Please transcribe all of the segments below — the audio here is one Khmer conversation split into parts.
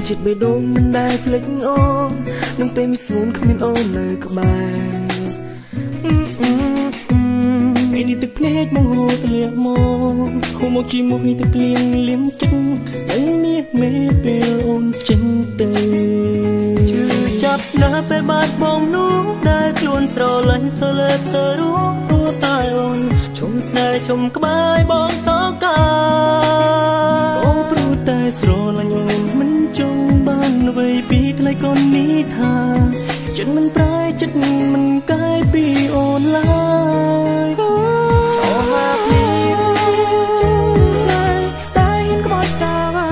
ចិត្តបេះដូងមិនដែលភ្លេចអូននឹងពេលមានស្ងួនគ្មានអូននៅក្បែរពេលនេះទឹកភ្នែកមកហូរទលាក់មកហូរមកជាមួយទឹកភ្លៀងលៀមចិត្តតែមានមេពេលអូនចេញទៅជឿចាប់នៅពេលបាត់បង់នោះដែលខ្លួនស្រឡាញ់ស្ទើរលើទៅរួចតែអូនជុំស្នេហ៍ជុំក្បែរបងតកាអូព្រោះតែស្រឡាញ់អូនមិនចង់បានអ្វីពីថ្លៃកូននេះថាចិត្តមិនប្រែចិត្តមិនកែពីអូនឡើយអូហាប់នេះស្នេហ៍តែហ៊ានក្បត់សាវា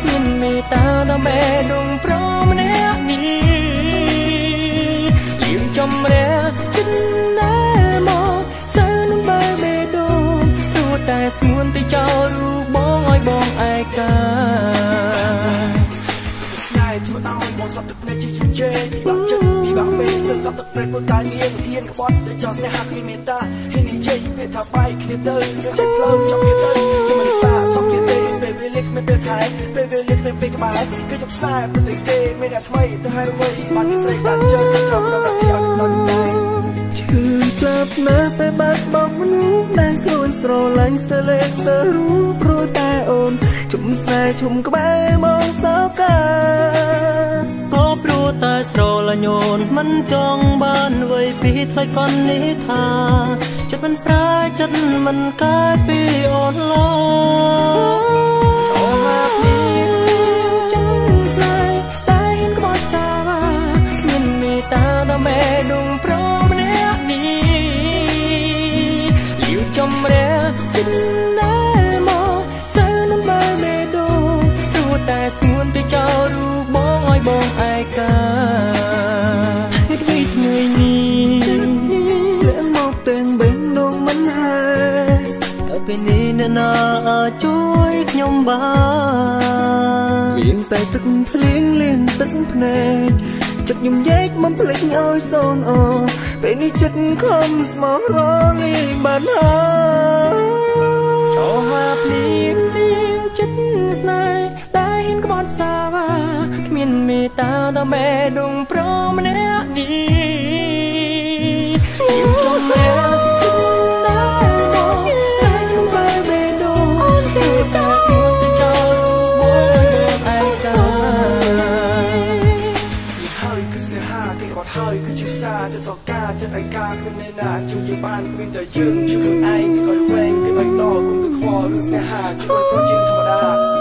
មានមេត្តាដល់មេដងប្រម្នាក់នេះលៀមចំរះចិត្តណែមកសើនឹងបែបេដងទោះតែស្ងួនទៅចោលរូបបងឲ្យបងឯកាធ្វើឲ្យបងសត់ទឹកភ្នែកជាយជេពីបាក់ចិត្តពីបាក់ពេលស្ទើរសត់ទឹកភ្នែកពុតតែមានហ៊ានក្បត់តែចោលស្នេហាគ្មានមេត្តាហ៊ាននិយាយពេលថាបែកគ្នាទៅចិត្តភ្លើងចង់គ្នាទៅមិនសាសុំគ្នាទេពេលវេលាគ្មានពេលខែពេលវេលាគ្មានពេលក្បែរគឺជប់ស្នេហ៍ប្រទេសទេមានតែថ្មីទៅហើយអ្វីបានជាស្រីបានជើងចូលក្នុងរយៈឲ្យដល់ដែរឈឺចាប់ណាស់តែបាត់បង់មនុស្សដែលខ្លួនស្រឡាញ់ស្ទើរលេខស្ទើររូបព្រោះតែអូនជុំស្នេហ៍ជុំក្បែរមកសោកាក៏ព្រោះតែស្រឡាញ់អូនមិនចង់បានអ្វីពីថ្លៃកូននេះថាចិត្តមិនប្រែចិត្តមិនកែពីអូនឡើយអូហាប់នេះចិត្តស្នេហ៍តែហ៊ានក្បត់សាវាគ្មានមេត្តាដល់មេដងប្រម្នាក់នេះលៀវចំរះចិត្តណែមកសើនឹងបែបមេដងទោះតែស្ងួនទៅចោលរូបបងឲ្យបងឯកាហេតុវិថ្ងៃនេះលឿនមកទាំងបេះដូងមិនហើយតែពេលនេះអ្នកណាជួយខ្ញុំបានមានតែទឹកភ្លៀងលៀងទឹកភ្នែកចិត្តខ្ញុំញែកមិនភ្លេចឲ្យសូនអូពេលនេះចិត្តខំស្មោះរលីងបានហើយចូលហាភ្លៀងលៀងចិត្តស្នេហ៍តែហ៊ានក្បត់សាវាគ្មានមេត្តាដល់មេដងប្រម្នាក់នេះខ្ញុំចង់មែនហើយគឺជាសាចិត្តសកាចិត្តឯកាគ្មានអ្នកណាជួយយើងបានមានតែយើងជួយខ្លួនឯងគិតឲ្យវែងគិតឲ្យតគុំទៅខ្វល់រឿងស្នេហាជួយព្រោះជាធម្មតា